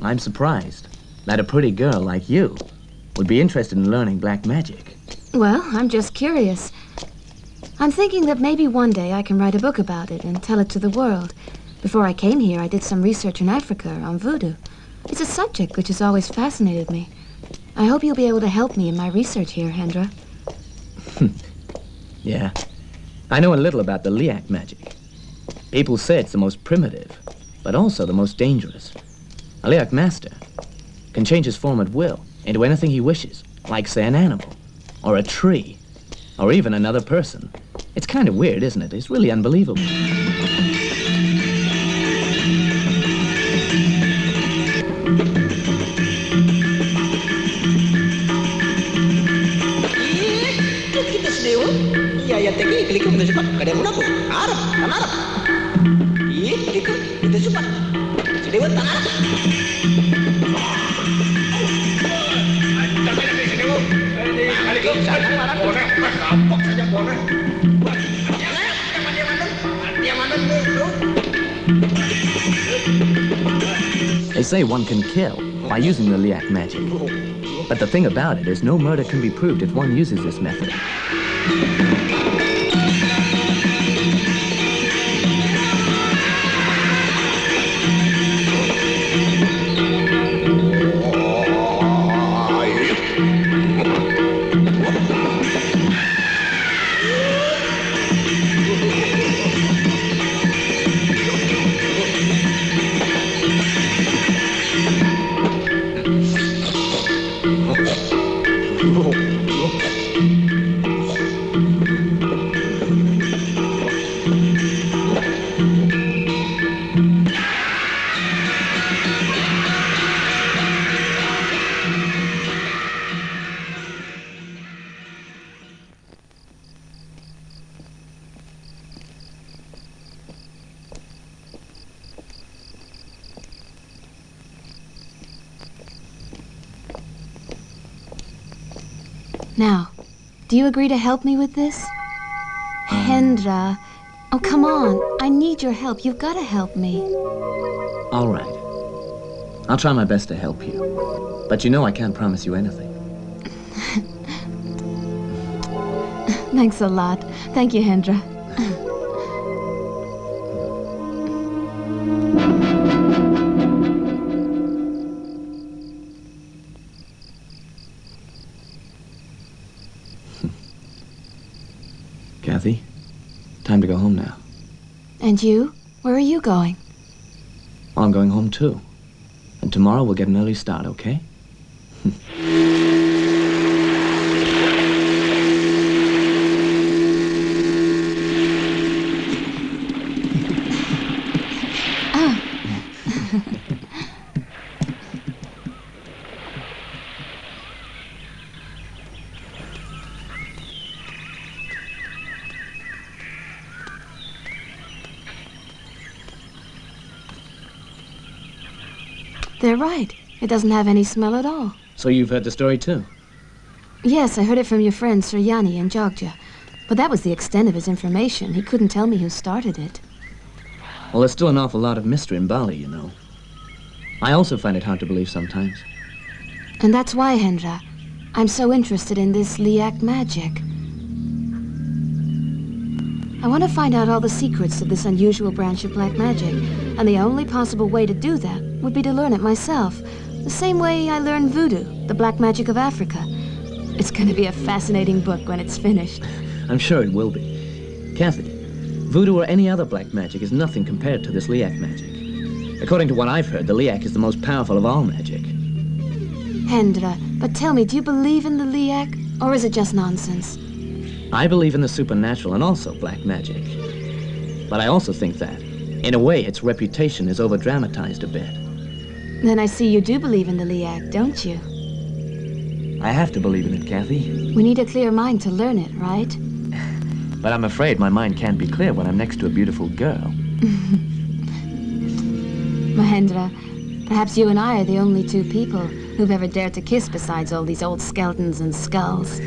I'm surprised that a pretty girl like you would be interested in learning black magic. Well, I'm just curious. I'm thinking that maybe one day I can write a book about it and tell it to the world. Before I came here, I did some research in Africa on voodoo. It's a subject which has always fascinated me. I hope you'll be able to help me in my research here, Hendra. Yeah. I know a little about the Liak magic. People say it's the most primitive, but also the most dangerous. A Liak master can change his form at will into anything he wishes, like, say, an animal, or a tree, or even another person. It's kind of weird, isn't it? It's really unbelievable. They say one can kill by using the Liak magic. But the thing about it is no murder can be proved if one uses this method. Now, do you agree to help me with this? Hendra, oh, come on. I need your help. You've got to help me. All right. I'll try my best to help you. But you know I can't promise you anything. Thanks a lot. Thank you, Hendra. Kathy, time to go home now. And you? Where are you going? Well, I'm going home too. And tomorrow we'll get an early start, okay? They're right. It doesn't have any smell at all. So you've heard the story too? Yes, I heard it from your friend Sir Yanni in Jogja. But that was the extent of his information. He couldn't tell me who started it. Well, there's still an awful lot of mystery in Bali, you know. I also find it hard to believe sometimes. And that's why, Hendra, I'm so interested in this Liak magic. I want to find out all the secrets of this unusual branch of black magic, and the only possible way to do that would be to learn it myself, the same way I learned voodoo, the black magic of Africa. It's going to be a fascinating book when it's finished. I'm sure it will be. Kathy, voodoo or any other black magic is nothing compared to this Liak magic. According to what I've heard, the Liak is the most powerful of all magic. Hendra, but tell me, do you believe in the Liak, or is it just nonsense? I believe in the supernatural and also black magic. But I also think that, in a way, its reputation is over-dramatized a bit. Then I see you do believe in the Liak, don't you? I have to believe in it, Kathy. We need a clear mind to learn it, right? But I'm afraid my mind can't be clear when I'm next to a beautiful girl. Mahendra, perhaps you and I are the only two people who've ever dared to kiss besides all these old skeletons and skulls.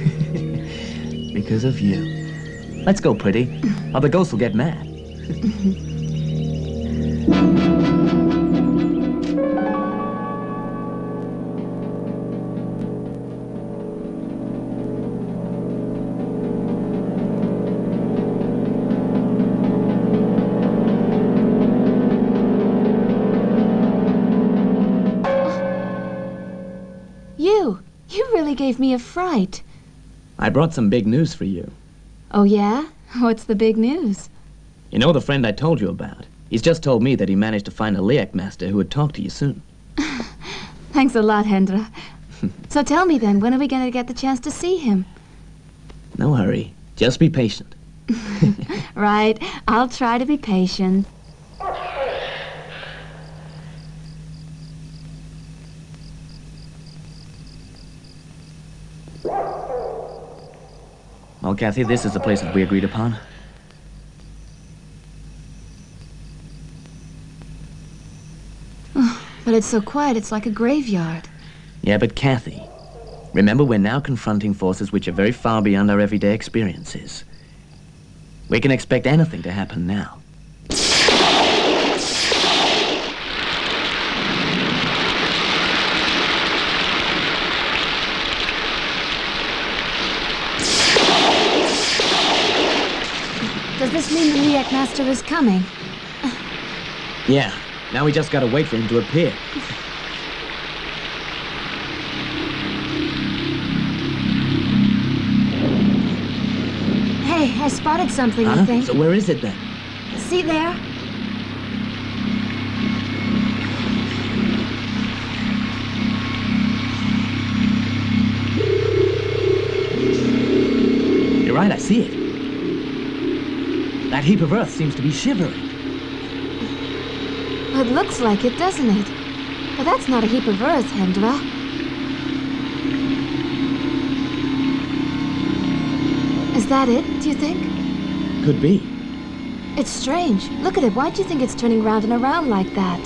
Because of you. Let's go, pretty, or the ghost will get mad. You really gave me a fright. I brought some big news for you. Oh, yeah? What's the big news? You know the friend I told you about? He's just told me that he managed to find a Liak master who would talk to you soon. Thanks a lot, Hendra. So tell me then, when are we going to get the chance to see him? No hurry. Just be patient. Right. I'll try to be patient. Well, Kathy, this is the place that we agreed upon. But it's so quiet, it's like a graveyard. Yeah, but Kathy, remember we're now confronting forces which are very far beyond our everyday experiences. We can expect anything to happen now. Does this mean the Liak Master is coming? Yeah, now we just gotta wait for him to appear. Hey, I spotted something, I think. So where is it then? See there? You're right, I see it. That heap of earth seems to be shivering. It looks like it, doesn't it? But that's not a heap of earth, Hendra. Is that it, do you think? Could be. It's strange. Look at it. Why do you think it's turning round and around like that?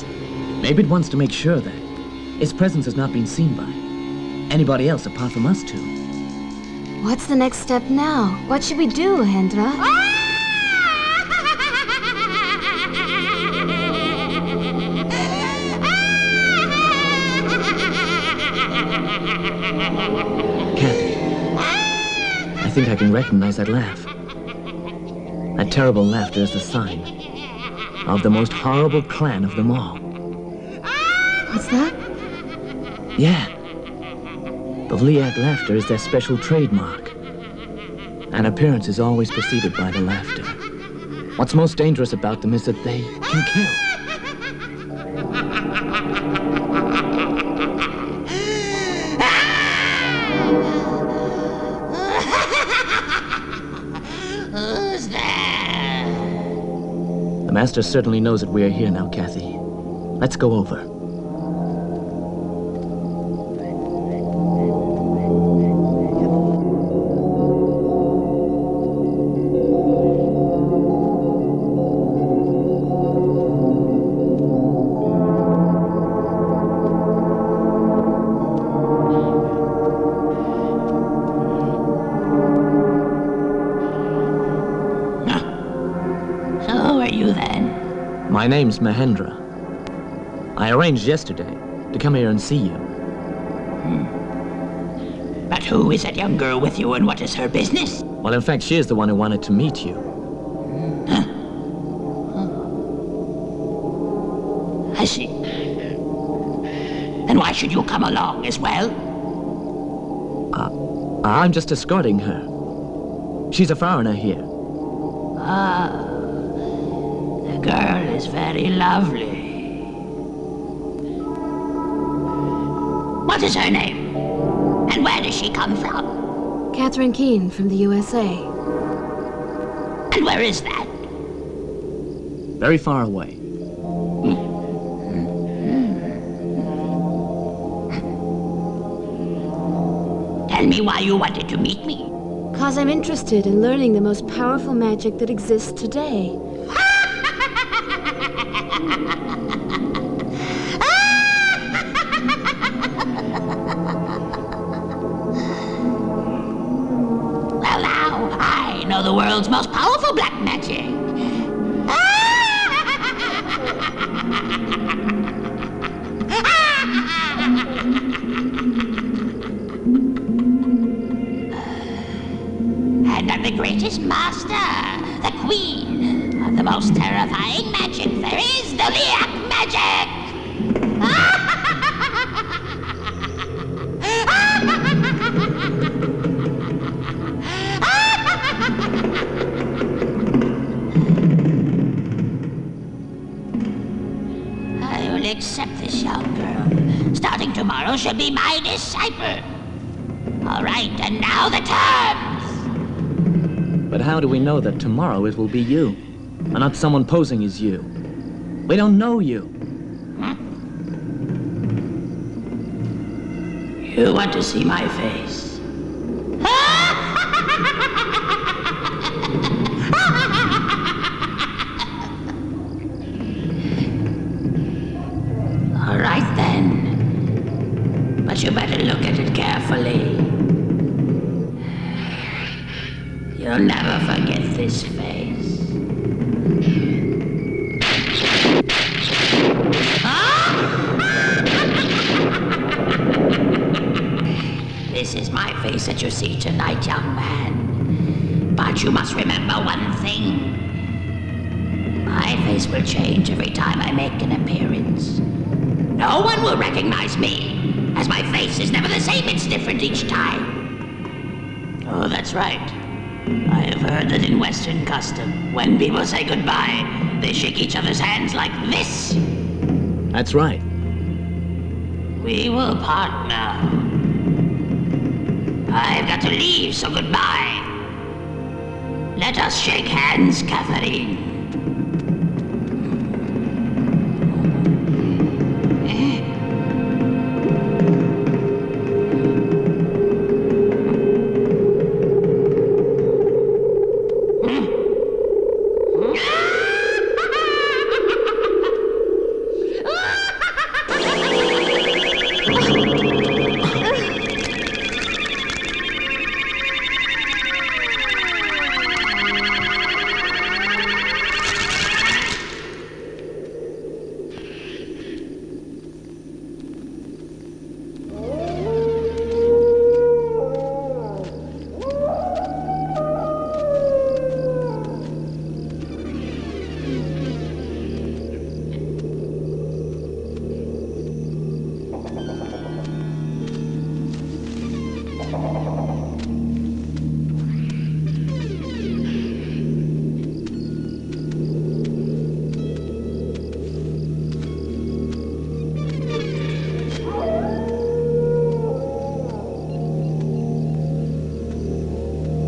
Maybe it wants to make sure that its presence has not been seen by anybody else apart from us two. What's the next step now? What should we do, Hendra? Kathy, I think I can recognize that laugh. That terrible laughter is the sign of the most horrible clan of them all. What's that? Yeah. The Liak laughter is their special trademark. An appearance is always preceded by the laughter. What's most dangerous about them is that they can kill. Who's there? The Master certainly knows that we are here now, Kathy. Let's go over. My name's Mahendra. I arranged yesterday to come here and see you. But who is that young girl with you and what is her business? Well, in fact, she is the one who wanted to meet you. I see. Then why should you come along as well? I'm just escorting her. She's a foreigner here. The girl is very lovely. What is her name? And where does she come from? Catherine Keene from the USA. And where is that? Very far away. Tell me why you wanted to meet me. 'Cause I'm interested in learning the most powerful magic that exists today. Well, now, I know the world's most powerful black magic. And I'm the greatest master, the queen of the most terrifying magic there is, the Liak magic! I will accept this young girl. Starting tomorrow, she'll be my disciple. All right, and now the terms. But how do we know that tomorrow it will be you, and not someone posing as you? We don't know you. You want to see my face? All right then. But you better look at it carefully. You'll never forget this face. This is my face that you see tonight, young man. But you must remember one thing. My face will change every time I make an appearance. No one will recognize me, as my face is never the same. It's different each time. Oh, that's right. I have heard that in Western custom, when people say goodbye, they shake each other's hands like this. That's right. We will part now. I've got to leave, so goodbye. Let us shake hands, Catherine.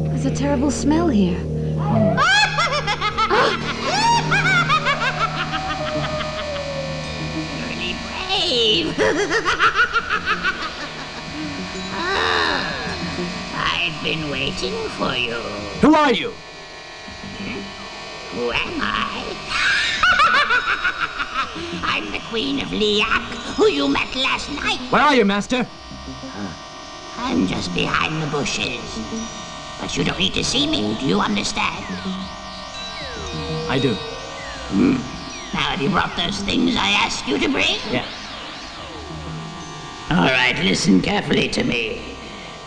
There's a terrible smell here. Really brave. I've been waiting for you. Who are you? Who am I? I'm the Queen of Liak, who you met last night. Where are you, Master? I'm just behind the bushes. But you don't need to see me, do you understand? I do. Now, have you brought those things I asked you to bring? Yeah. All right, listen carefully to me.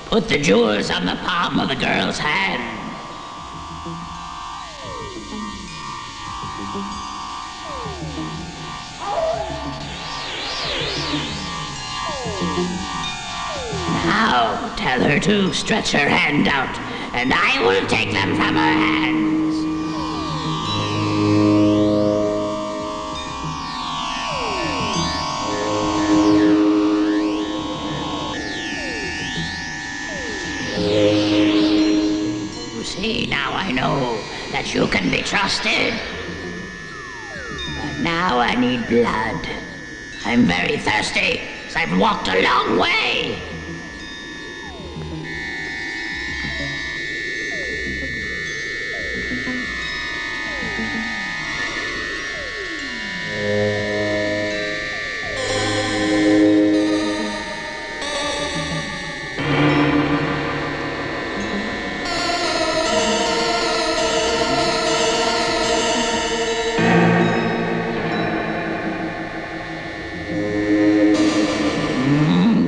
Put the jewels on the palm of the girl's hand. Now, tell her to stretch her hand out, and I will take them from her hands. You see, now I know that you can be trusted. But now I need blood. I'm very thirsty, so I've walked a long way.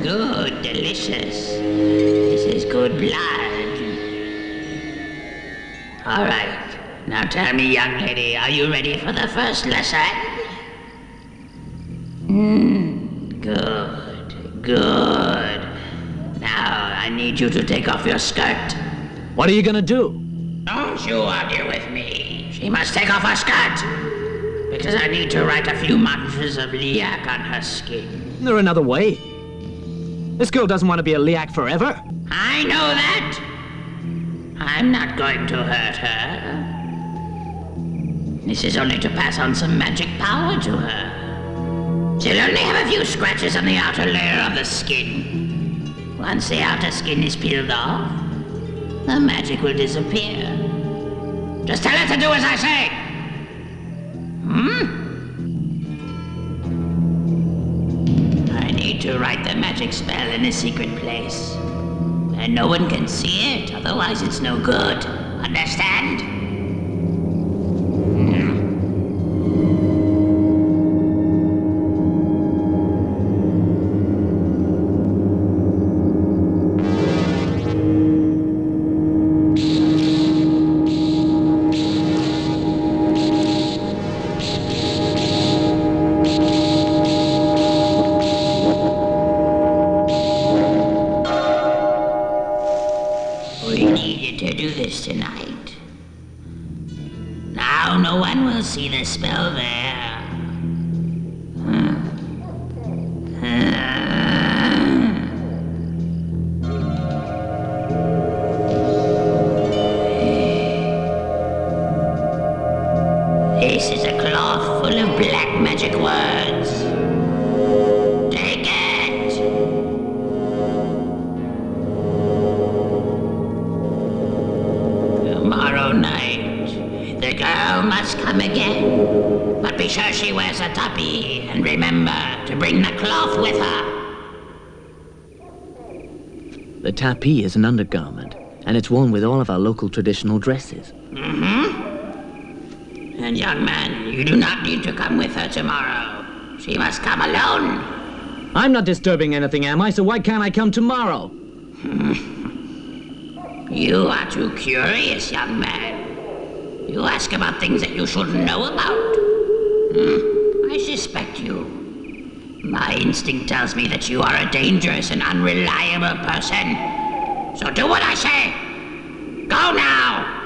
Good, delicious. This is good blood. All right. Now tell me, young lady, are you ready for the first lesson? Good, good. Now I need you to take off your skirt. What are you gonna do? Don't you argue with me. She must take off her skirt. Because I need to write a few mantras of liak on her skin. Is there another way? This girl doesn't want to be a Liak forever. I know that. I'm not going to hurt her. This is only to pass on some magic power to her. She'll only have a few scratches on the outer layer of the skin. Once the outer skin is peeled off, the magic will disappear. Just tell her to do as I say. I need to write the magic spell in a secret place. And no one can see it, otherwise it's no good. Understand? We needed to do this tonight. Now no one will see the spell there. This is a cloth full of black magic words. Take it! Tomorrow night, the girl must come again. But be sure she wears a tuppy, and remember to bring the cloth with her. The tapis is an undergarment, and it's worn with all of our local traditional dresses. And young man, you do not need to come with her tomorrow. She must come alone. I'm not disturbing anything, am I? So why can't I come tomorrow? You are too curious, young man. You ask about things that you shouldn't know about. I suspect you. My instinct tells me that you are a dangerous and unreliable person. So do what I say. Go now!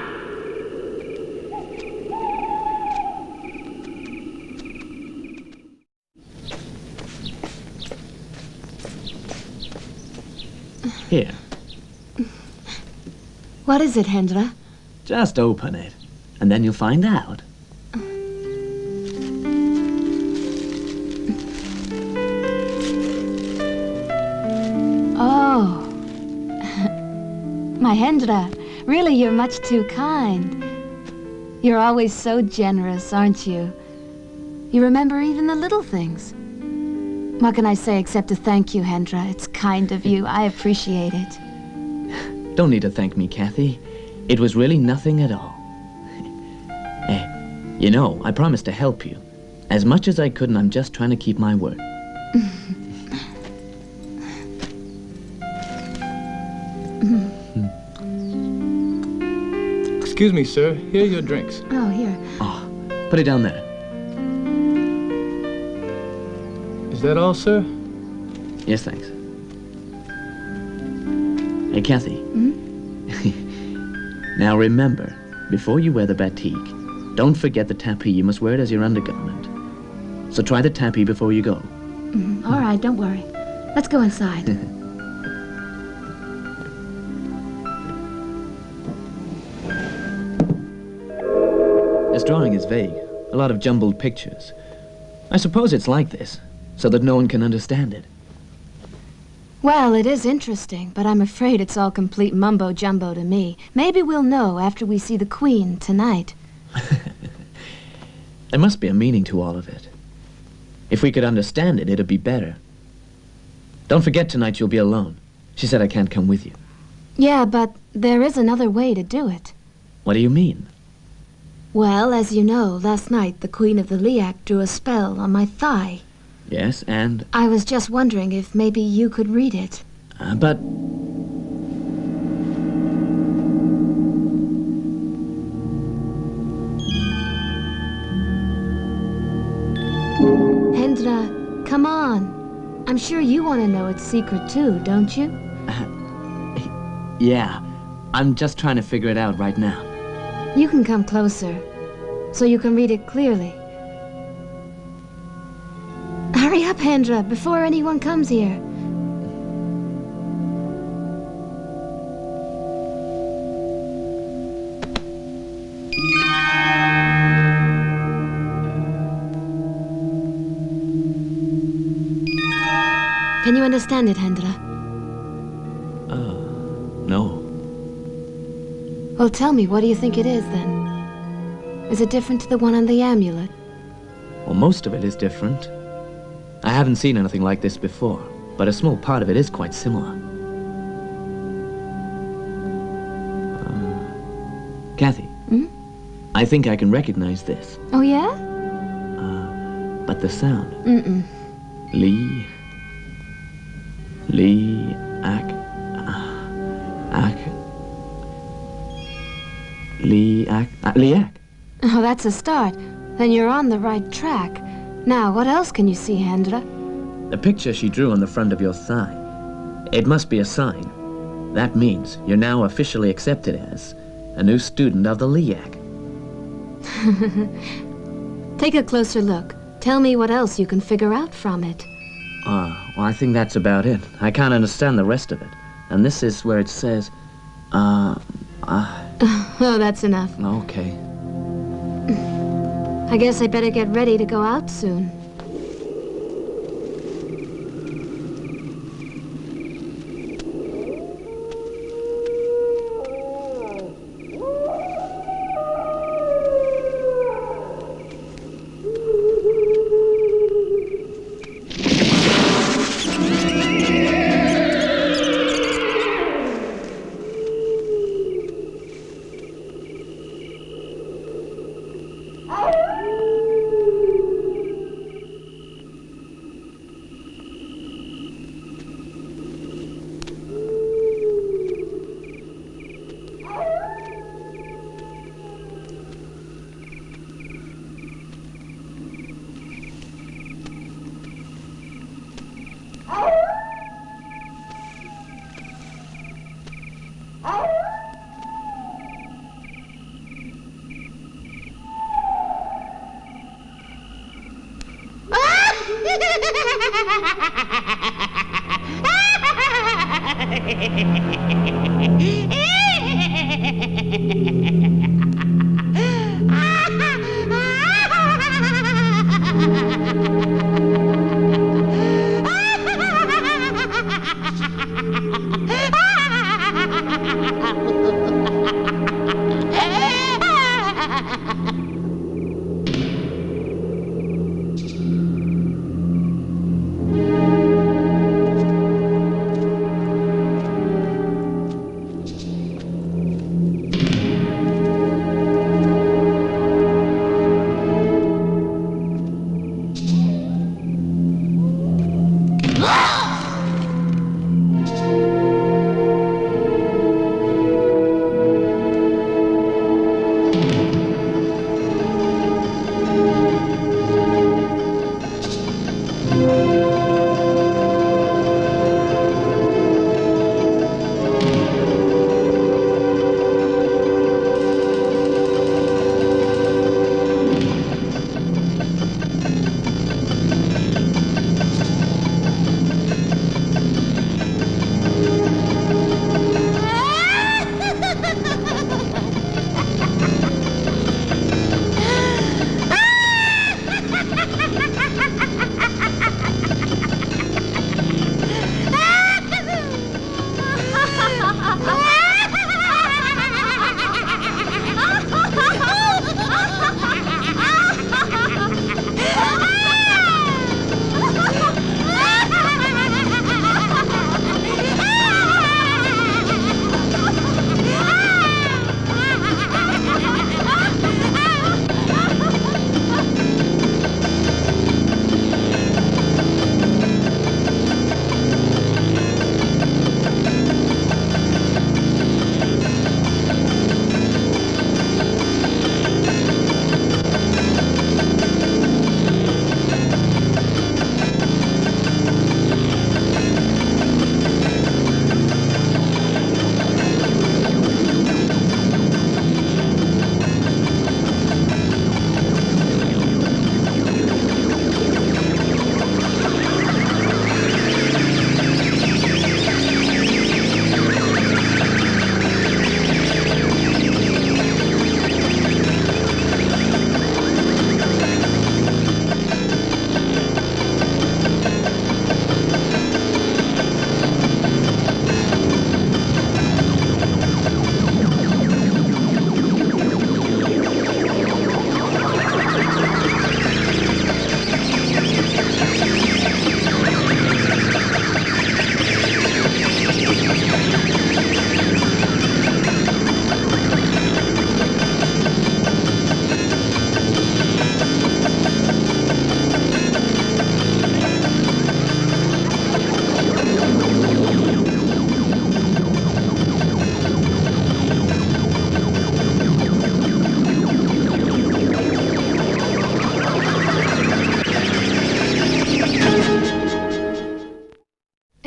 Here, What is it, Hendra? just open it, and then you'll find out. Oh. My Hendra, really, you're much too kind. You're always so generous, aren't you? You remember even the little things. What can I say except to thank you, Hendra? It's kind of you. I appreciate it. Don't need to thank me, Kathy. It was really nothing at all. You know, I promised to help you. As much as I could, and I'm just trying to keep my word. Excuse me, sir. Here are your drinks. Oh, here. Oh, put it down there. Is that all, sir? Yes, thanks. Hey, Kathy. Now remember, before you wear the batik, don't forget the tapis. You must wear it as your undergarment. So try the tapis before you go. All right, don't worry. Let's go inside. This drawing is vague. A lot of jumbled pictures. I suppose it's like this, so that no one can understand it. Well, it is interesting, but I'm afraid it's all complete mumbo-jumbo to me. Maybe we'll know after we see the Queen tonight. There must be a meaning to all of it. If we could understand it, it'd be better. Don't forget tonight you'll be alone. She said I can't come with you. Yeah, but there is another way to do it. What do you mean? Well, as you know, last night the Queen of the Liak drew a spell on my thigh. Yes, and... I was just wondering if maybe you could read it. but... Hendra, come on. I'm sure you want to know its secret too, don't you? Yeah, I'm just trying to figure it out right now. You can come closer, so you can read it clearly. Hurry up, Hendra, before anyone comes here. Can you understand it, Hendra? No. Well, tell me, what do you think it is, then? Is it different to the one on the amulet? Well, most of it is different. I haven't seen anything like this before, but a small part of it is quite similar. Kathy, I think I can recognize this, Oh, yeah? but the sound. Mm-mm. Lee, Ak, Liak. Oh, that's a start. Then you're on the right track. Now, what else can you see, Hendra? The picture she drew on the front of your thigh. It must be a sign. That means you're now officially accepted as a new student of the Liak. Take a closer look. Tell me what else you can figure out from it. Well, I think that's about it. I can't understand the rest of it. And this is where it says, Oh, that's enough. okay. I guess I better get ready to go out soon.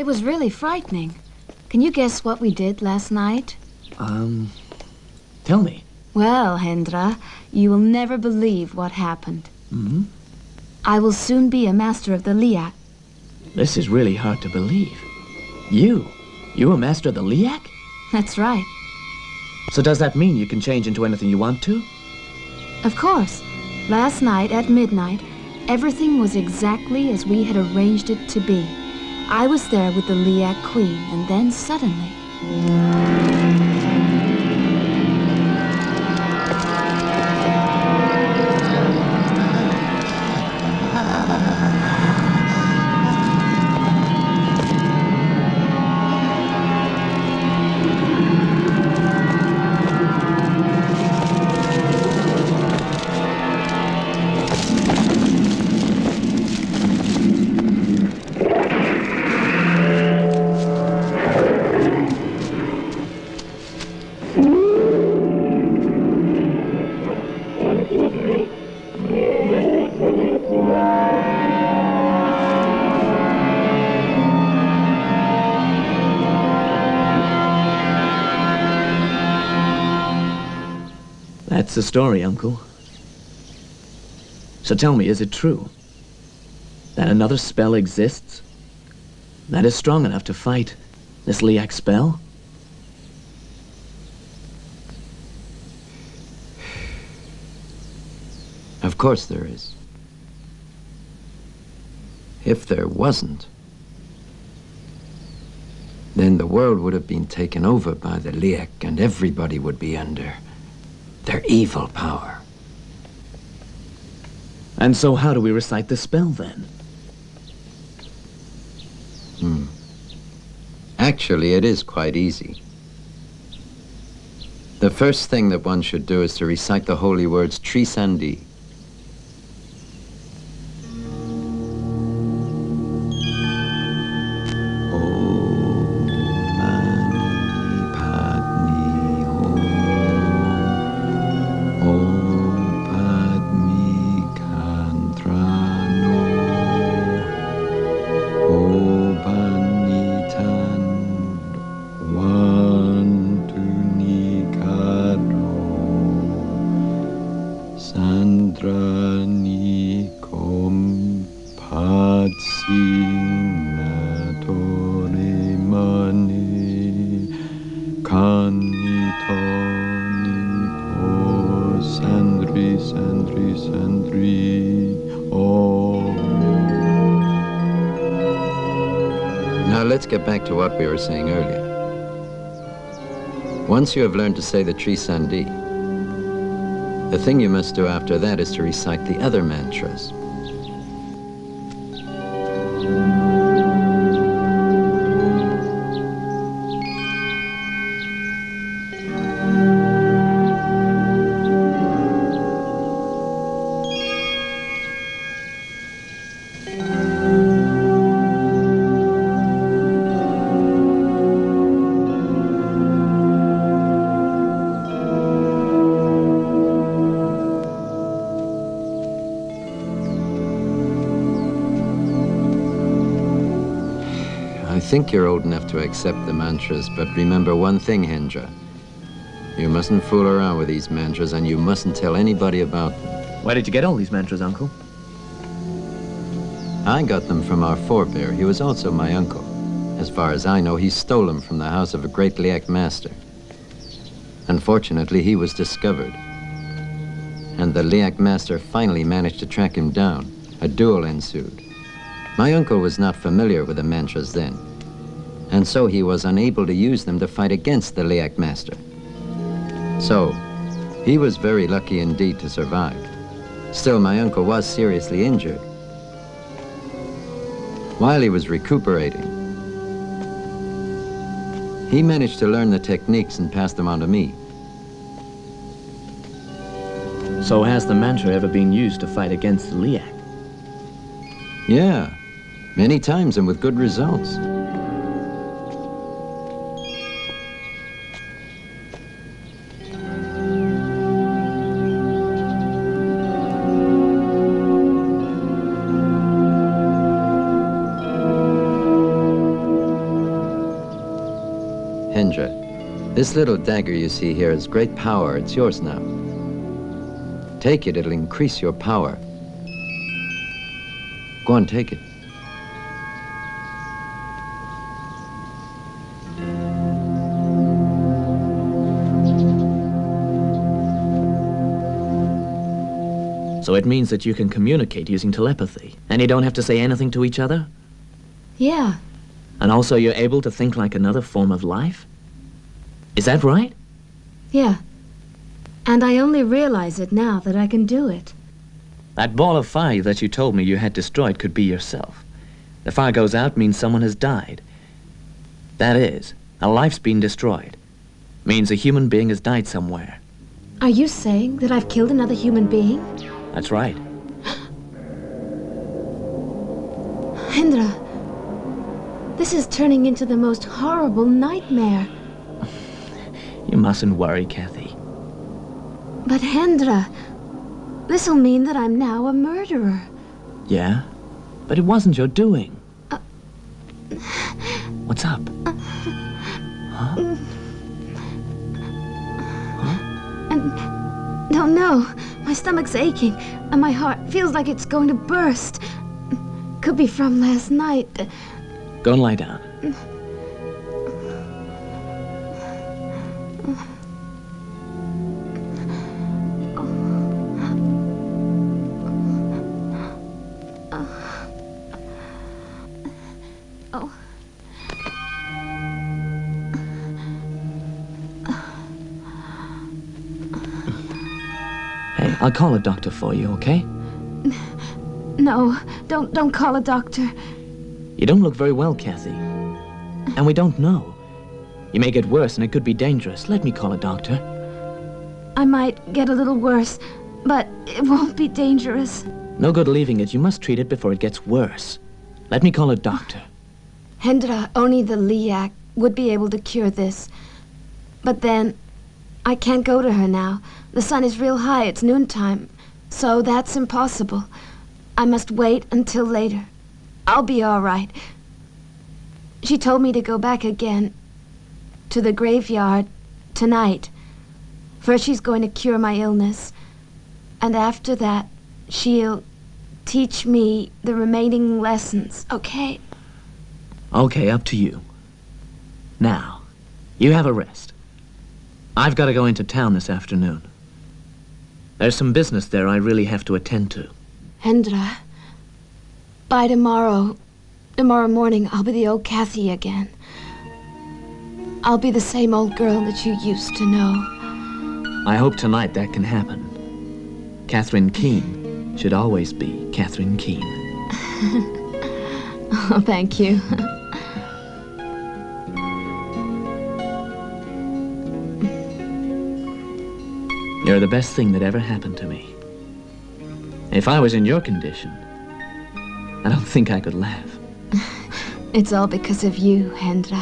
was really frightening. Can you guess what we did last night? Tell me. Well, Hendra, you will never believe what happened. Hmm? I will soon be a master of the Liak. This is really hard to believe. You a master of the Liak? That's right. So does that mean you can change into anything you want to? Of course. Last night at midnight, everything was exactly as we had arranged it to be. I was there with the Liak Queen, and then suddenly... That's the story, Uncle. So tell me, is it true that another spell exists that is strong enough to fight this Liak spell? Of course there is. If there wasn't, then the world would have been taken over by the Liak and everybody would be under their evil power. And so how do we recite the spell, then? Actually, it is quite easy. The first thing that one should do is to recite the holy words Trisandi. Now let's get back to what we were saying earlier. Once you have learned to say the Trisandi, the thing you must do after that is to recite the other mantras. I think you're old enough to accept the mantras, but remember one thing, Hendra. You mustn't fool around with these mantras, and you mustn't tell anybody about them. Where did you get all these mantras, Uncle? I got them from our forebear. He was also my uncle. As far as I know, he stole them from the house of a great Liak master. Unfortunately, he was discovered. And the Liak master finally managed to track him down. A duel ensued. My uncle was not familiar with the mantras then, and so he was unable to use them to fight against the Liak master. So, he was very lucky indeed to survive. Still, my uncle was seriously injured. While he was recuperating, he managed to learn the techniques and pass them on to me. So has the mantra ever been used to fight against the Liak? Yeah, many times and with good results. Hendra, this little dagger you see here is great power. It's yours now. Take it, it'll increase your power. Go on, take it. So it means that you can communicate using telepathy, and you don't have to say anything to each other? Yeah, And also you're able to think like another form of life? Is that right? yeah. And I only realize it now that I can do it. That ball of fire that you told me you had destroyed could be yourself. The fire goes out means someone has died. That is, a life's been destroyed. Means a human being has died somewhere. Are you saying that I've killed another human being? That's right. Hendra, this is turning into the most horrible nightmare. You mustn't worry, Kathy. But Hendra, this'll mean that I'm now a murderer. Yeah? But it wasn't your doing. What's up? Don't know. My stomach's aching, and my heart feels like it's going to burst. Could be from last night. Go and lie down. Oh. Hey, I'll call a doctor for you, okay? No, don't call a doctor. You don't look very well, Kathy. And we don't know. You may get worse and it could be dangerous. Let me call a doctor. I might get a little worse, but it won't be dangerous. No good leaving it. You must treat it before it gets worse. Let me call a doctor. Hendra, only the Liak would be able to cure this. But then, I can't go to her now. The sun is real high, it's noontime. So that's impossible. I must wait until later. I'll be all right. She told me to go back again to the graveyard tonight. First she's going to cure my illness. And after that, she'll teach me the remaining lessons, okay? Okay, up to you. Now, you have a rest. I've got to go into town this afternoon. There's some business there I really have to attend to. Hendra, by tomorrow morning, I'll be the old Kathy again. I'll be the same old girl that you used to know. I hope tonight that can happen. Catherine Keene should always be Catherine Keene. Oh, thank you. You're the best thing that ever happened to me. If I was in your condition, I don't think I could laugh. It's all because of you, Hendra.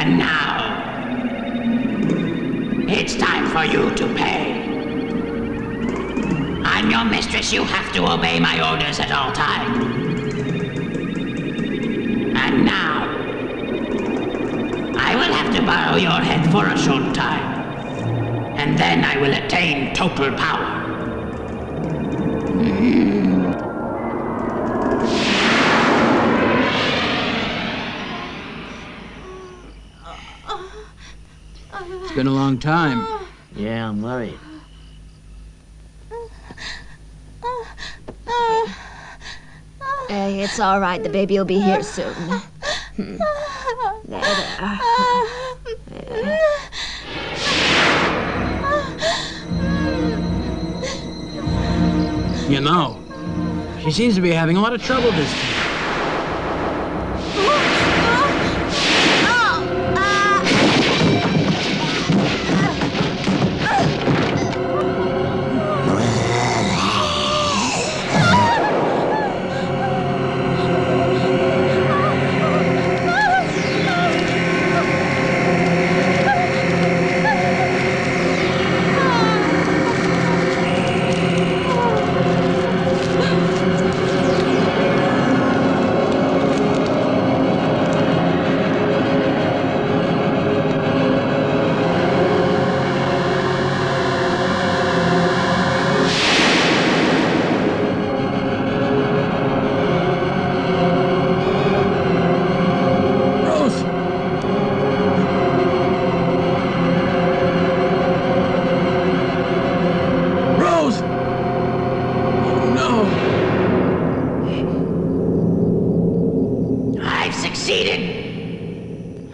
And now, it's time for you to pay. I'm your mistress. You have to obey my orders at all times. And now, I will have to borrow your head for a short time. And then I will attain total power. It's been a long time. Yeah, I'm worried. Hey, it's all right. The baby will be here soon. There. You know, she seems to be having a lot of trouble this time.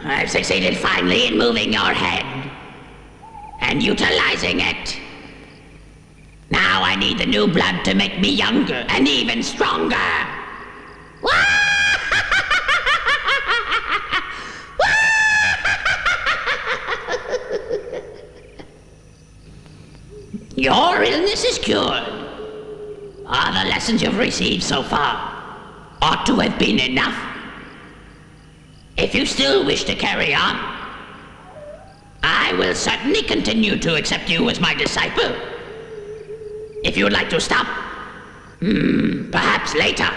I've succeeded finally in moving your head and utilizing it. Now I need the new blood to make me younger and even stronger. Your illness is cured. All the lessons you've received so far ought to have been enough. If you still wish to carry on, I will certainly continue to accept you as my disciple. If you would like to stop, perhaps later.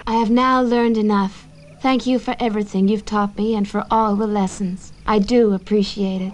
I have now learned enough. Thank you for everything you've taught me and for all the lessons. I do appreciate it.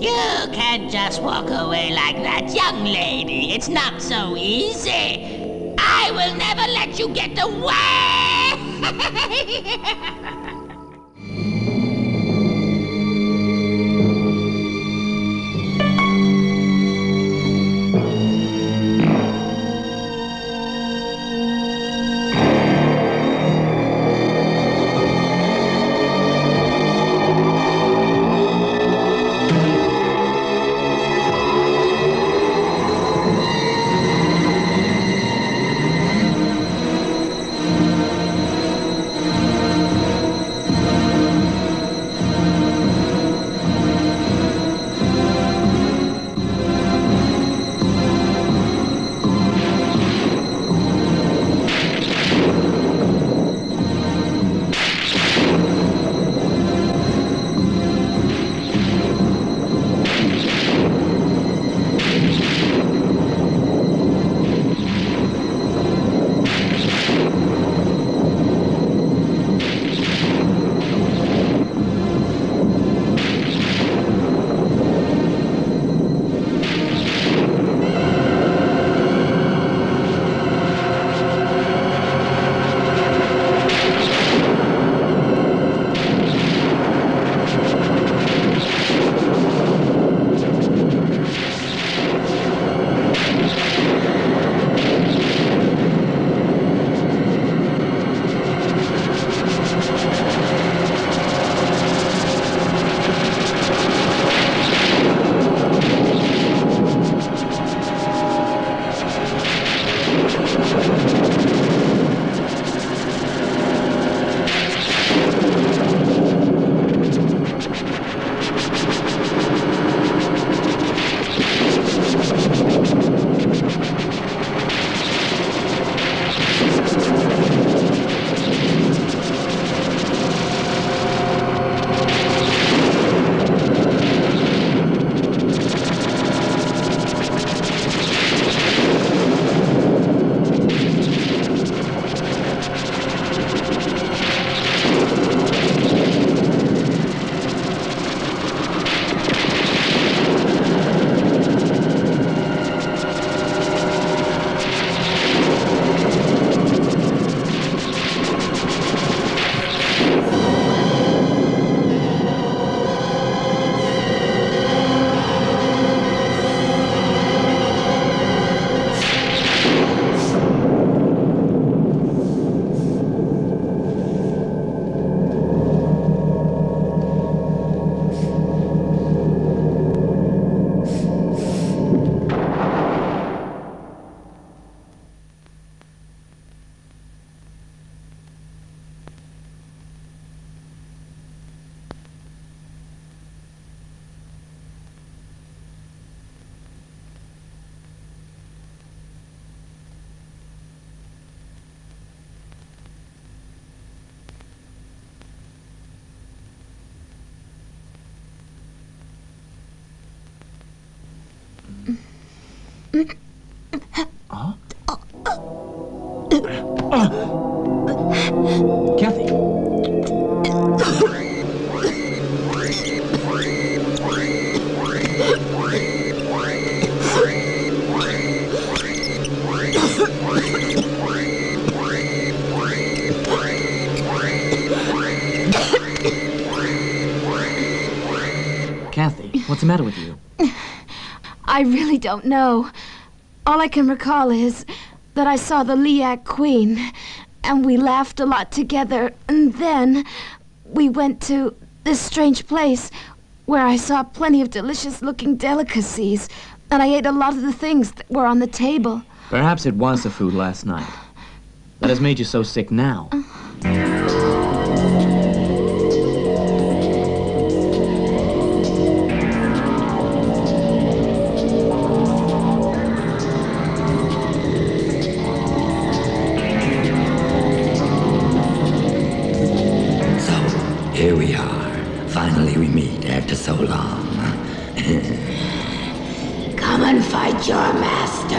You can't just walk away like that, young lady. It's not so easy. I will never let you get away! Kathy. Kathy, what's the matter with you? I really don't know. All I can recall is that I saw the Liak Queen, and we laughed a lot together, and then we went to this strange place where I saw plenty of delicious-looking delicacies, and I ate a lot of the things that were on the table. Perhaps it was the food last night that has made you so sick now. Here we are. Finally we meet after so long. Come and fight your master.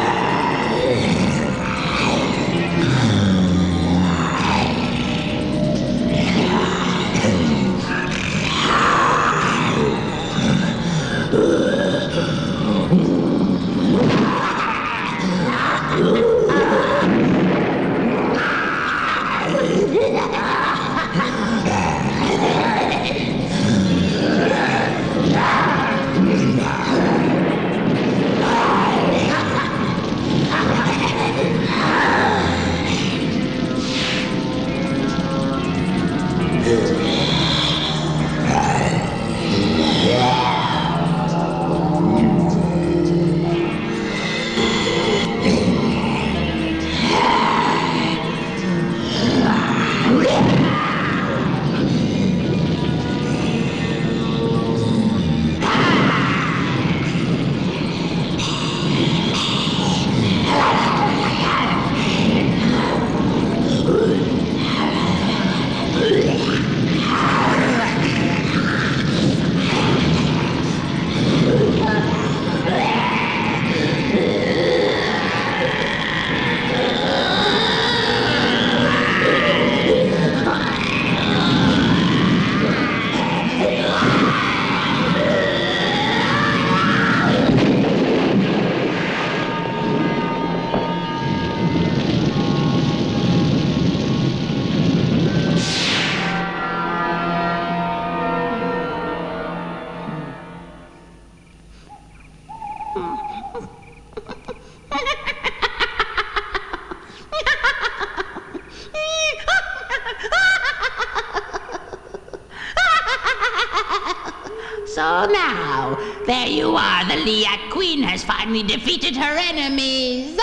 So now, there you are. The Liak Queen has finally defeated her enemies.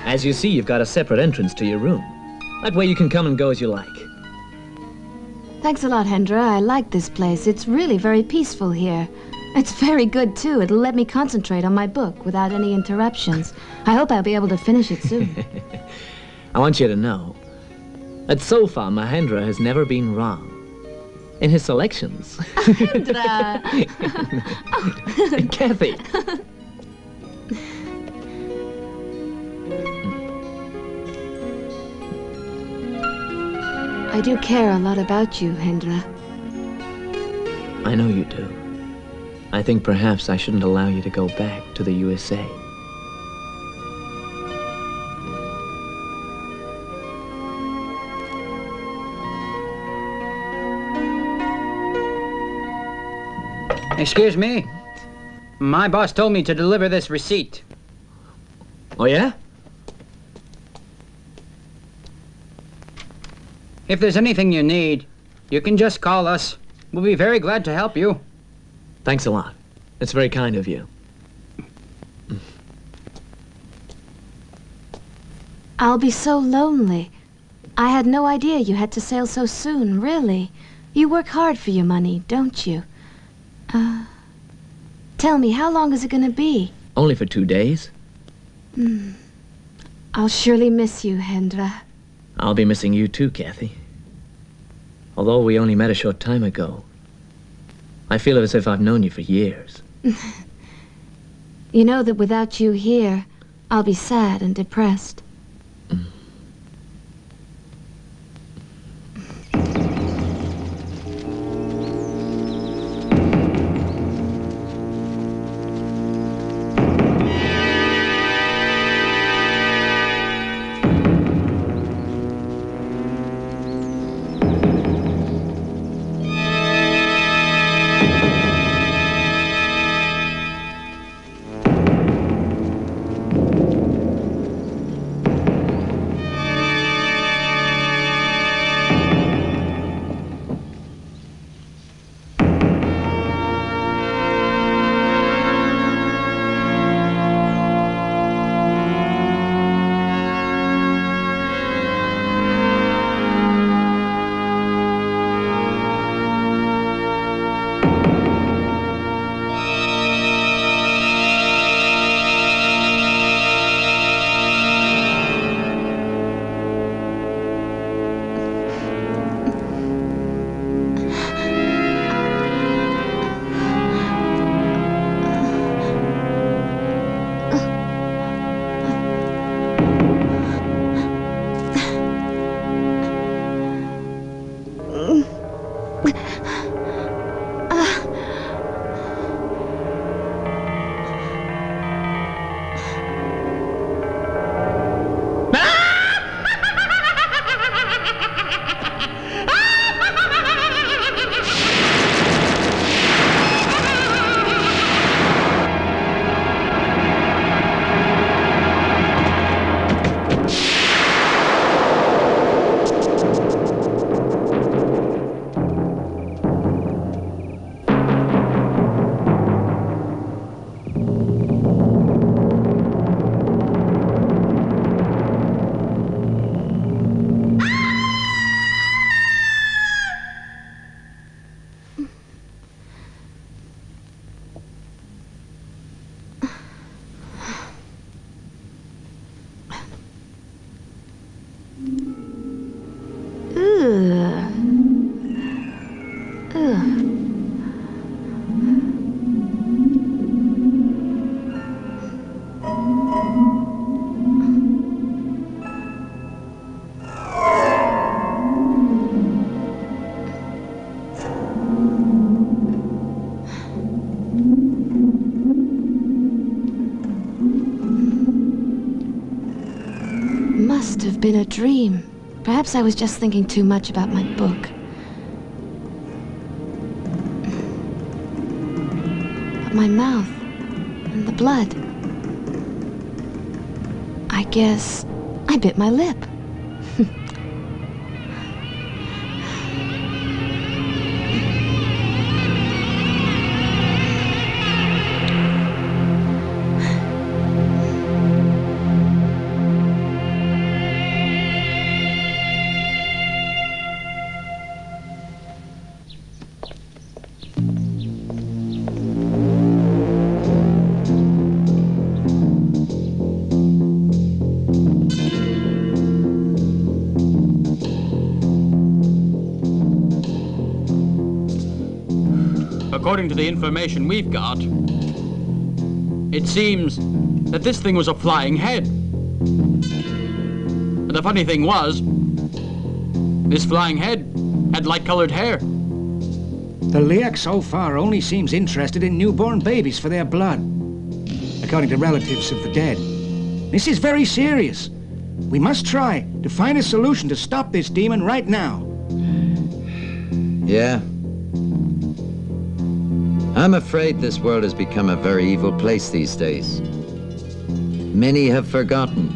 As you see, you've got a separate entrance to your room. That way you can come and go as you like. Thanks a lot, Hendra. I like this place. It's really very peaceful here. It's very good, too. It'll let me concentrate on my book without any interruptions. I hope I'll be able to finish it soon. I want you to know that so far Mahendra has never been wrong in his selections. Hendra! Kathy! I do care a lot about you, Hendra. I know you do. I think perhaps I shouldn't allow you to go back to the USA. Excuse me. My boss told me to deliver this receipt. Oh, yeah? If there's anything you need, you can just call us. We'll be very glad to help you. Thanks a lot. It's very kind of you. I'll be so lonely. I had no idea you had to sail so soon, really. You work hard for your money, don't you? Tell me, how long is it gonna be? Only for 2 days. I'll surely miss you, Hendra. I'll be missing you too, Kathy. Although we only met a short time ago, I feel as if I've known you for years. You know that without you here, I'll be sad and depressed. Must have been a dream. Perhaps I was just thinking too much about my book. But my mouth and the blood. I guess I bit my lip. According to the information we've got, it seems that this thing was a flying head. But the funny thing was, this flying head had light-colored hair. The Liak so far only seems interested in newborn babies for their blood, according to relatives of the dead. This is very serious. We must try to find a solution to stop this demon right now. Yeah. I'm afraid this world has become a very evil place these days. Many have forgotten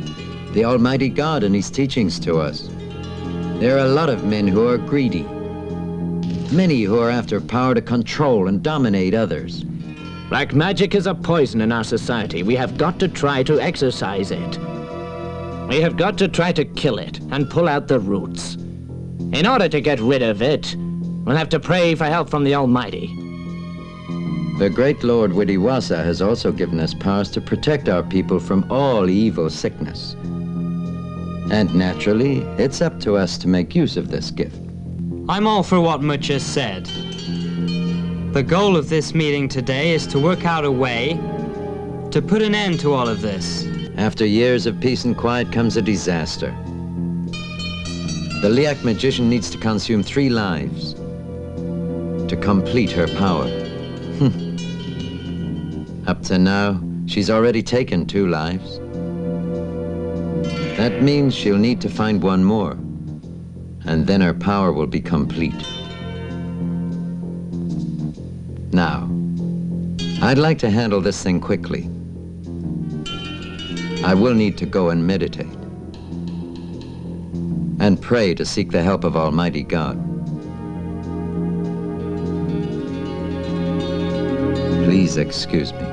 the Almighty God and His teachings to us. There are a lot of men who are greedy. Many who are after power to control and dominate others. Black magic is a poison in our society. We have got to try to exorcise it. We have got to try to kill it and pull out the roots. In order to get rid of it, we'll have to pray for help from the Almighty. The great Lord Widiwasa has also given us powers to protect our people from all evil sickness. And naturally, it's up to us to make use of this gift. I'm all for what Much has said. The goal of this meeting today is to work out a way to put an end to all of this. After years of peace and quiet comes a disaster. The Liak magician needs to consume 3 lives to complete her power. Up to now, she's already taken 2 lives. That means she'll need to find 1 more, and then her power will be complete. Now, I'd like to handle this thing quickly. I will need to go and meditate and pray to seek the help of Almighty God. Please excuse me.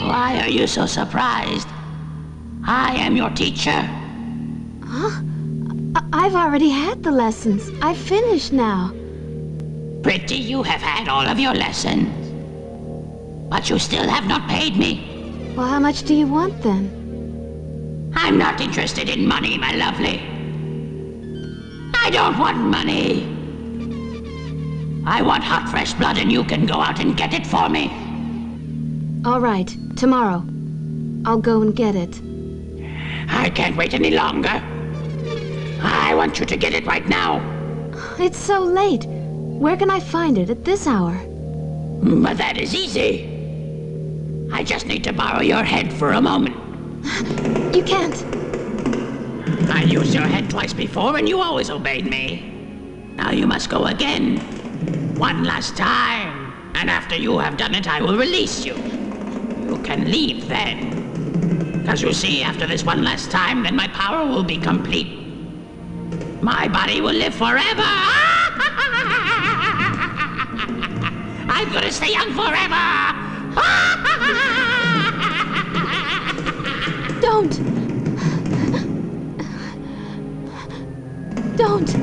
Why are you so surprised? I am your teacher. Huh? I've already had the lessons. I've finished now. Pretty, you have had all of your lessons. But you still have not paid me. Well, how much do you want then? I'm not interested in money, my lovely. I don't want money. I want hot, fresh blood, and you can go out and get it for me. All right, tomorrow. I'll go and get it. I can't wait any longer. I want you to get it right now. It's so late. Where can I find it at this hour? But that is easy. I just need to borrow your head for a moment. You can't. I used your head twice before and you always obeyed me. Now you must go again. One last time. And after you have done it, I will release you. You can leave then. Because you see, after this one last time, then my power will be complete. My body will live forever. I'm gonna stay young forever. Don't. Don't.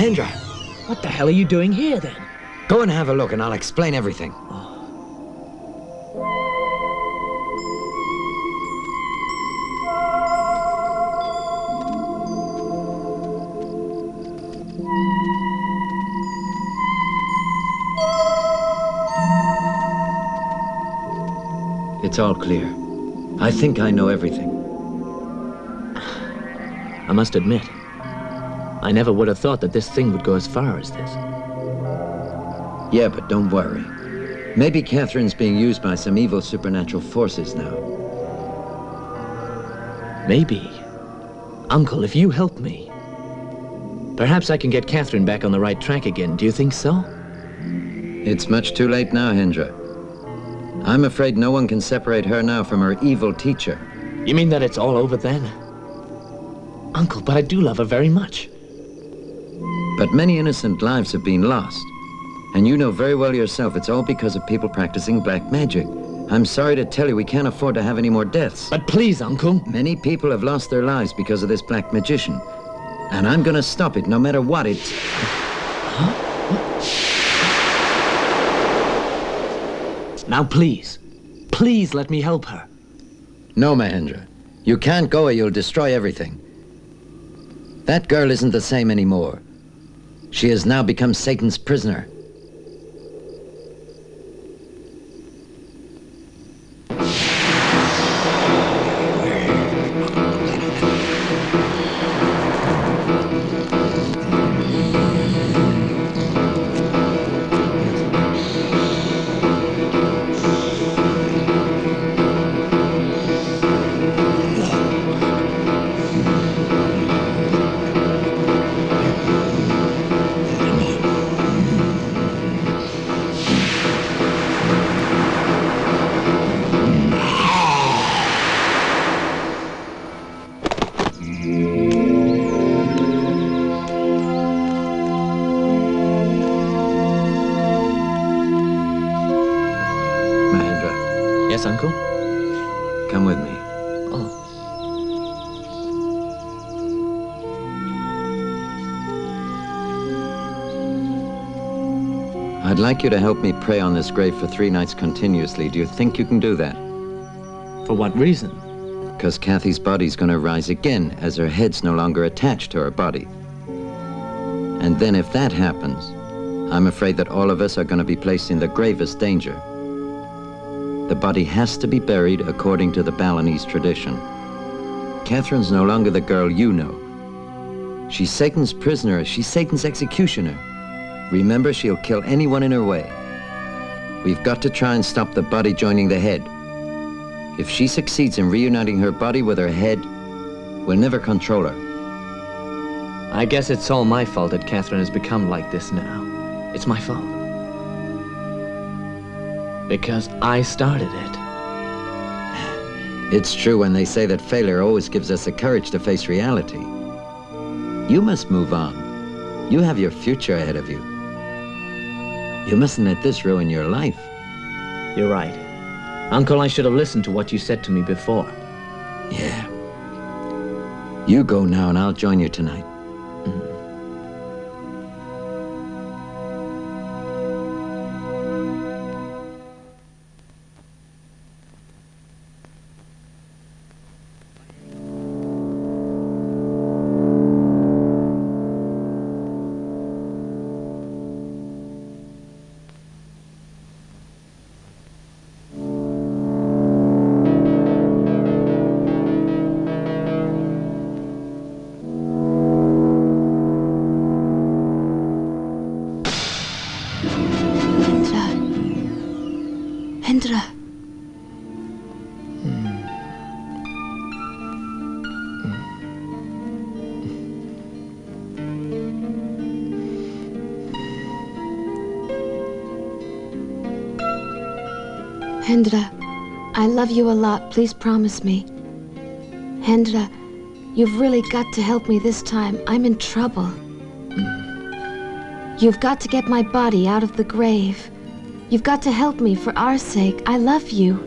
Mahendra, What the hell are you doing here, then? go and have a look and I'll explain everything. It's all clear. I think I know everything. I must admit, I never would have thought that this thing would go as far as this. Yeah, but don't worry. Maybe Catherine's being used by some evil supernatural forces now. Maybe. Uncle, if you help me, perhaps I can get Catherine back on the right track again. Do you think so? It's much too late now, Hendra. I'm afraid no one can separate her now from her evil teacher. You mean that it's all over then? Uncle, but I do love her very much. But many innocent lives have been lost. And you know very well yourself it's all because of people practicing black magic. I'm sorry to tell you we can't afford to have any more deaths. But please, Uncle. Many people have lost their lives because of this black magician. And I'm gonna stop it no matter what it's... Now please, please let me help her. No, Mahendra. You can't go or you'll destroy everything. That girl isn't the same anymore. She has now become Satan's prisoner. Yes, Uncle? Come with me. Oh. I'd like you to help me pray on this grave for 3 nights continuously. Do you think you can do that? For what reason? Because Kathy's body's gonna rise again as her head's no longer attached to her body. And then if that happens, I'm afraid that all of us are gonna be placed in the gravest danger. The body has to be buried according to the Balinese tradition. Catherine's no longer the girl you know. She's Satan's prisoner. She's Satan's executioner. Remember, she'll kill anyone in her way. We've got to try and stop the body joining the head. If she succeeds in reuniting her body with her head, we'll never control her. I guess it's all my fault that Catherine has become like this now. It's my fault. Because I started it. It's true when they say that failure always gives us the courage to face reality. You must move on. You have your future ahead of you. You mustn't let this ruin your life. You're right. Uncle, I should have listened to what you said to me before. Yeah. You go now and I'll join you tonight. Hendra. Hendra, I love you a lot. Please promise me. Hendra, you've really got to help me this time. I'm in trouble. You've got to get my body out of the grave. You've got to help me for our sake. I love you.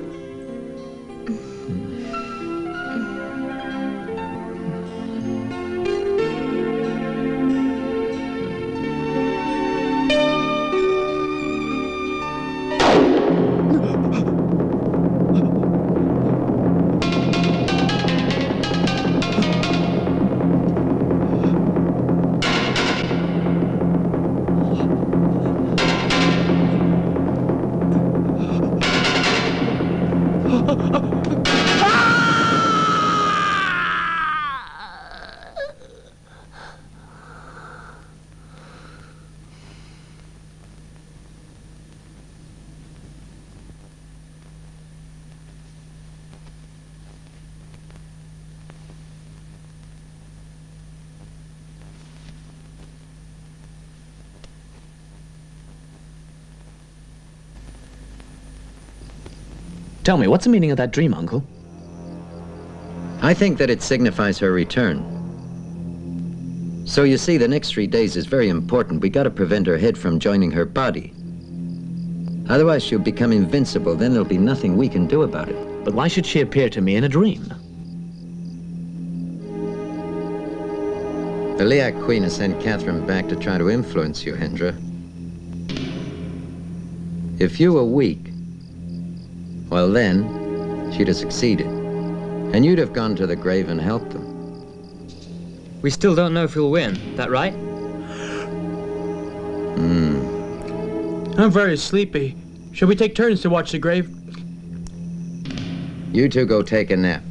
Tell me, what's the meaning of that dream, Uncle? I think that it signifies her return. So you see, the next 3 days is very important. We gotta prevent her head from joining her body. Otherwise she'll become invincible, then there'll be nothing we can do about it. But why should she appear to me in a dream? The Liak Queen has sent Catherine back to try to influence you, Hendra. If you were weak, well then, she'd have succeeded. And you'd have gone to the grave and helped them. We still don't know if he'll win, that right? I'm very sleepy. Shall we take turns to watch the grave? You two go take a nap.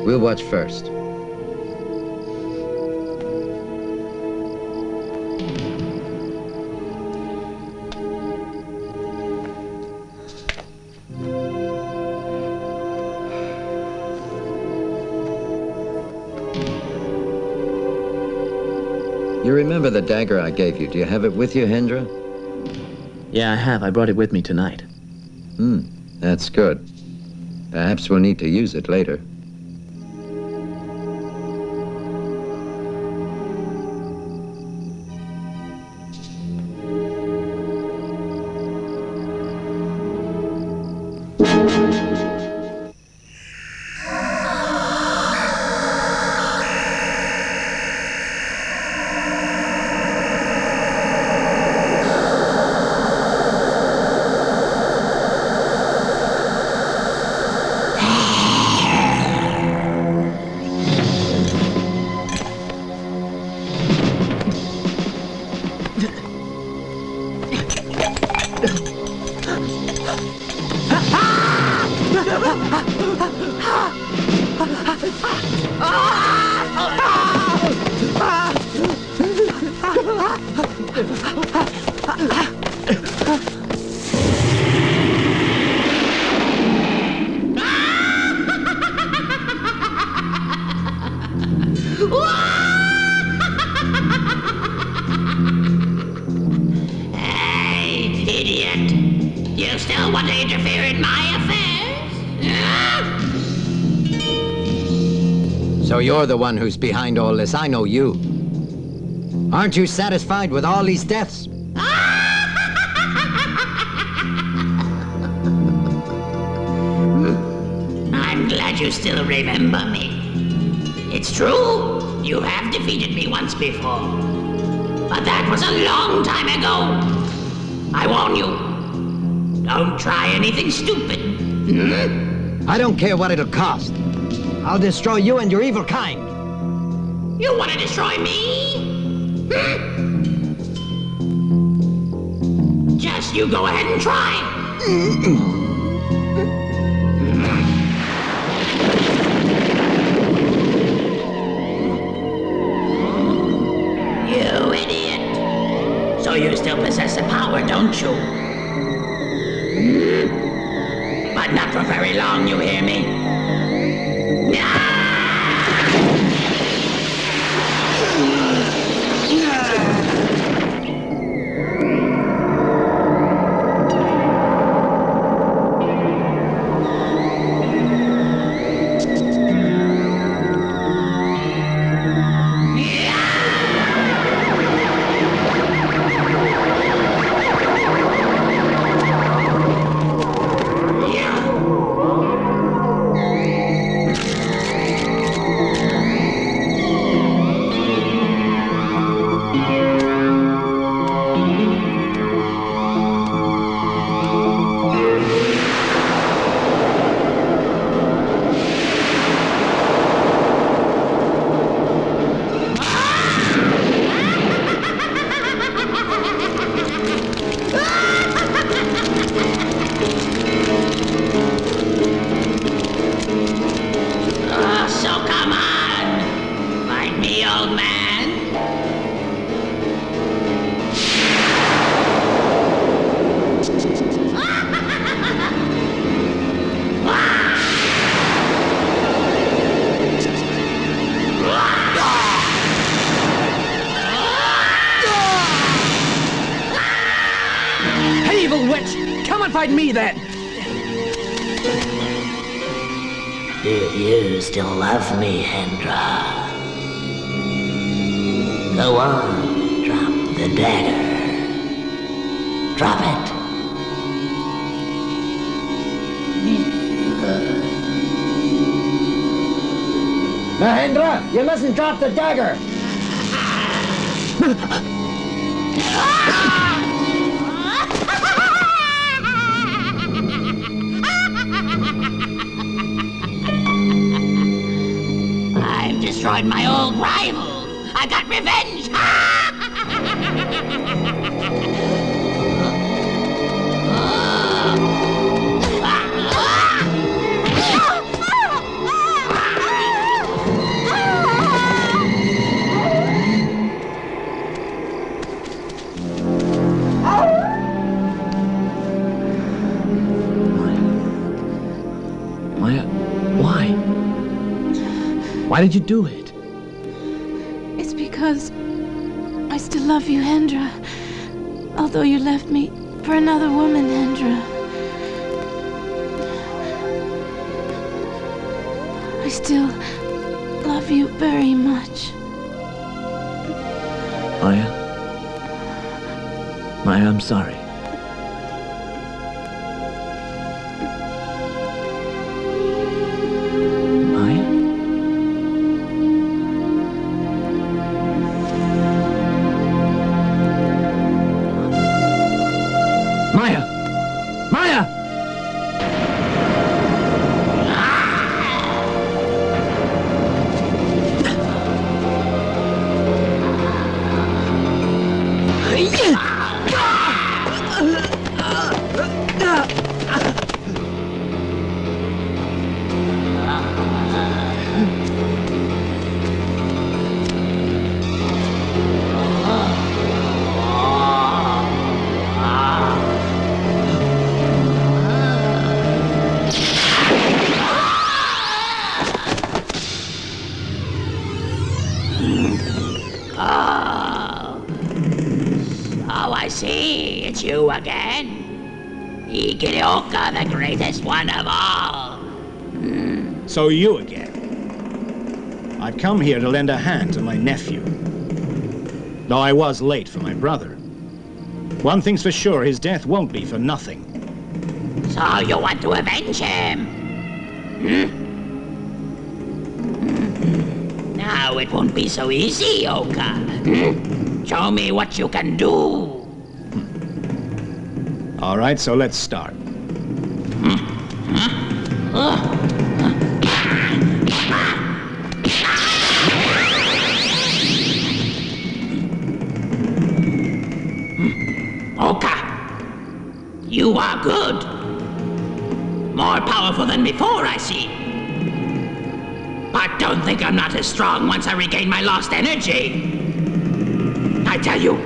We'll watch first. You remember the dagger I gave you? Do you have it with you, Hendra? Yeah, I have. I brought it with me tonight. That's good. Perhaps we'll need to use it later. Hey, idiot! You still want to interfere in my affairs? So you're the one who's behind all this. I know you. Aren't you satisfied with all these deaths? I'm glad you still remember me. It's true, you have defeated me once before. But that was a long time ago. I warn you, don't try anything stupid. I don't care what it'll cost. I'll destroy you and your evil kind. You want to destroy me? Just you go ahead and try. You idiot. So you still possess the power, don't you? But not for very long, you hear me? Hey, evil witch! Come and fight me then! Do you still love me, Hendra? Go on, drop the dagger. Drop it. Mahendra, you mustn't drop the dagger! I've destroyed my old rival. I got revenge. Maya, why? Why did you do it? It's because I still love you, Hendra. Although you left me for another woman, Hendra. I still love you very much. Maya? Maya, I'm sorry. Maya? Maya! Maya! Oh, I see. It's you again. Ikirioka, the greatest one of all. So you again. I've come here to lend a hand to my nephew. Though I was late for my brother. One thing's for sure, his death won't be for nothing. So you want to avenge him? Now it won't be so easy, Oka. Show me what you can do. All right, so let's start. Oka, you are good. More powerful than before, I see. But don't think I'm not as strong once I regain my lost energy. I tell you,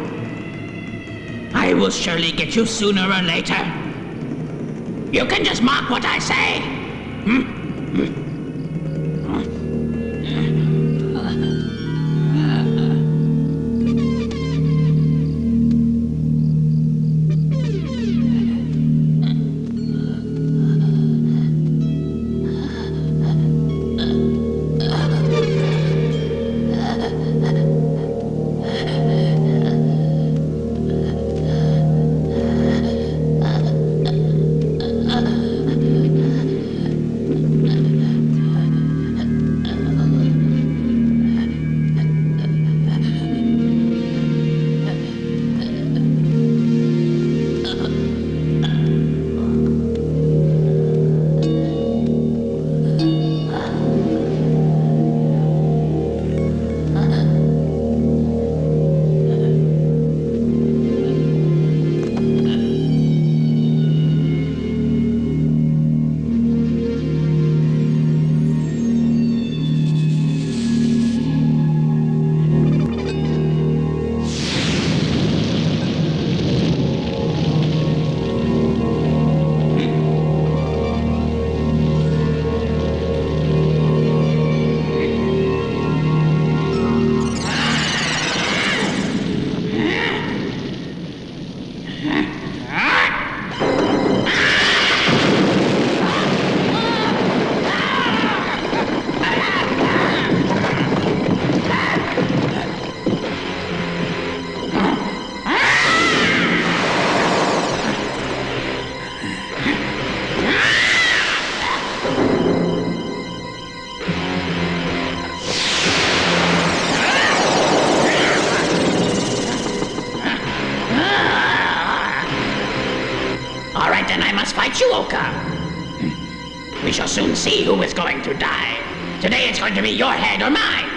I will surely get you sooner or later. You can just mock what I say. then I must fight Yuoka. We shall soon see who is going to die. Today it's going to be your head or mine.